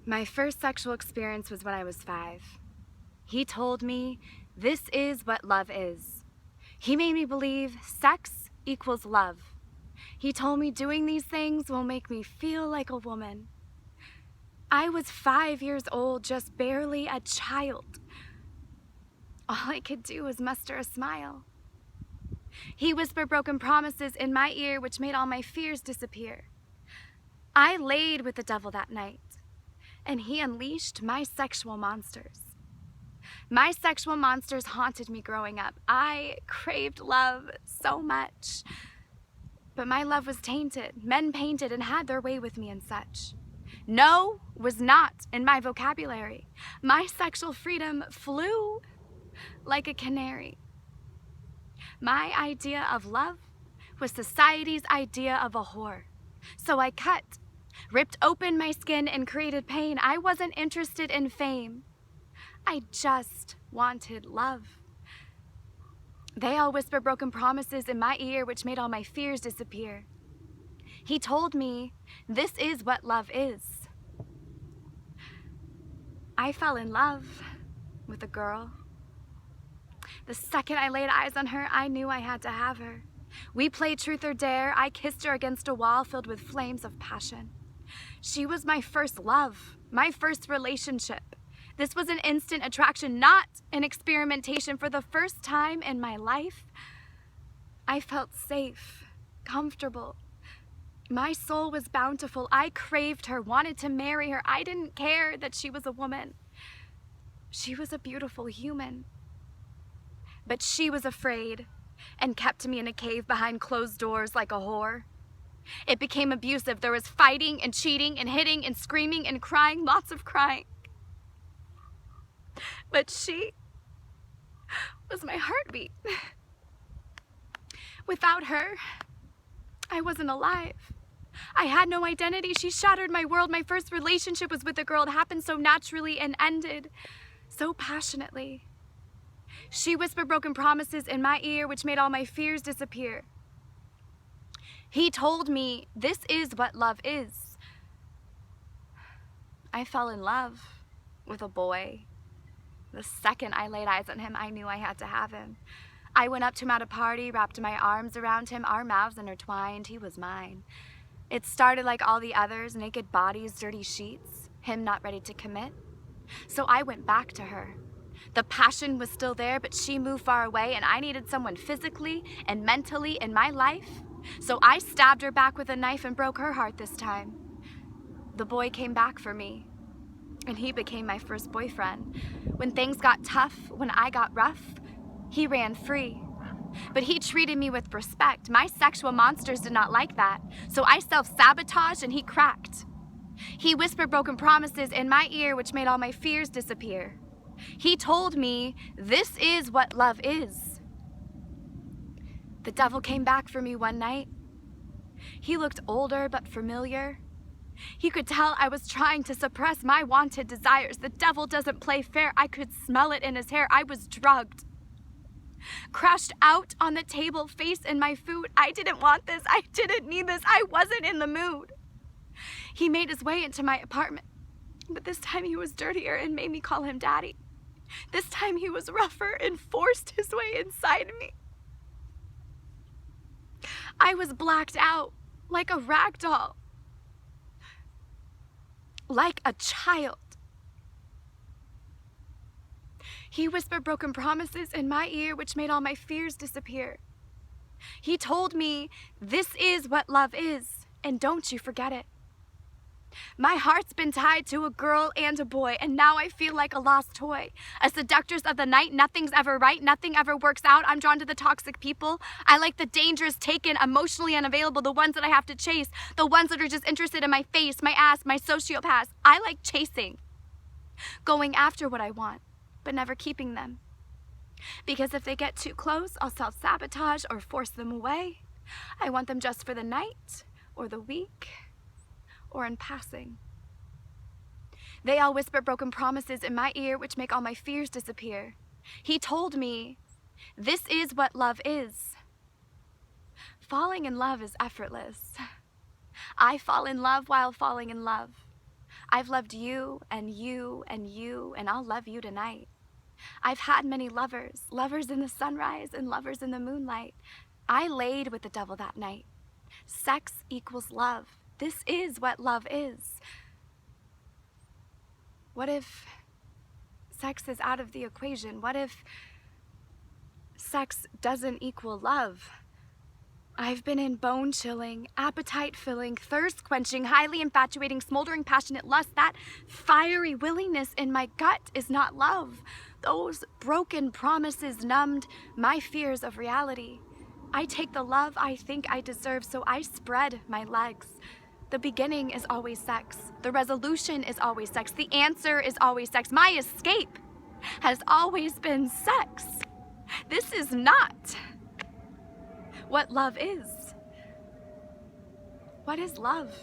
My first sexual experience was when I was 5. He told me this is what love is. He made me believe sex equals love. He told me doing these things will make me feel like a woman. I was 5 years old, just barely a child. All I could do was muster a smile. He whispered broken promises in my ear, which made all my fears disappear. I laid with the devil that night, and he unleashed my sexual monsters. My sexual monsters haunted me growing up. I craved love so much, but my love was tainted. Men painted and had their way with me and such. No was not in my vocabulary. My sexual freedom flew like a canary. My idea of love was society's idea of a whore. So I cut, ripped open my skin and created pain. I wasn't interested in fame. I just wanted love. They all whispered broken promises in my ear, which made all my fears disappear. He told me this is what love is. I fell in love with a girl. The second I laid eyes on her, I knew I had to have her. We played truth or dare. I kissed her against a wall filled with flames of passion. She was my first love, my first relationship. This was an instant attraction, not an experimentation. For the first time in my life, I felt safe, comfortable. My soul was bountiful. I craved her, wanted to marry her. I didn't care that she was a woman. She was a beautiful human. But she was afraid and kept me in a cave behind closed doors like a whore. It became abusive. There was fighting and cheating and hitting and screaming and crying, lots of crying. But she was my heartbeat. Without her, I wasn't alive. I had no identity. She shattered my world. My first relationship was with a girl. It happened so naturally and ended so passionately. She whispered broken promises in my ear, which made all my fears disappear. He told me this is what love is. I fell in love with a boy. The second I laid eyes on him, I knew I had to have him. I went up to him at a party, wrapped my arms around him, our mouths intertwined. He was mine. It started like all the others, naked bodies, dirty sheets, him not ready to commit. So I went back to her. The passion was still there, but she moved far away, and I needed someone physically and mentally in my life. So I stabbed her back with a knife and broke her heart this time. The boy came back for me, and he became my first boyfriend. When things got tough, when I got rough, he ran free. But he treated me with respect. My sexual monsters did not like that, so I self-sabotaged and he cracked. He whispered broken promises in my ear, which made all my fears disappear. He told me this is what love is. The devil came back for me one night. He looked older but familiar. He could tell I was trying to suppress my wanted desires. The devil doesn't play fair. I could smell it in his hair. I was drugged. Crashed out on the table, face in my food. I didn't want this. I didn't need this. I wasn't in the mood. He made his way into my apartment, but this time he was dirtier and made me call him daddy. This time he was rougher and forced his way inside me. I was blacked out like a rag doll, like a child. He whispered broken promises in my ear, which made all my fears disappear. He told me, this is what love is, and don't you forget it. My heart's been tied to a girl and a boy, and now I feel like a lost toy. A seductress of the night, nothing's ever right, nothing ever works out. I'm drawn to the toxic people. I like the dangerous, taken, emotionally unavailable, the ones that I have to chase, the ones that are just interested in my face, my ass, my sociopaths. I like chasing, going after what I want, but never keeping them. Because if they get too close, I'll self-sabotage or force them away. I want them just for the night or the week, or in passing. They all whisper broken promises in my ear, which make all my fears disappear. He told me, this is what love is. Falling in love is effortless. I fall in love while falling in love. I've loved you and you and you, and I'll love you tonight. I've had many lovers, lovers in the sunrise and lovers in the moonlight. I laid with the devil that night. Sex equals love. This is what love is. What if sex is out of the equation? What if sex doesn't equal love? I've been in bone-chilling, appetite-filling, thirst-quenching, highly infatuating, smoldering, passionate lust. That fiery willingness in my gut is not love. Those broken promises numbed my fears of reality. I take the love I think I deserve, so I spread my legs. The beginning is always sex. The resolution is always sex. The answer is always sex. My escape has always been sex. This is not what love is. What is love?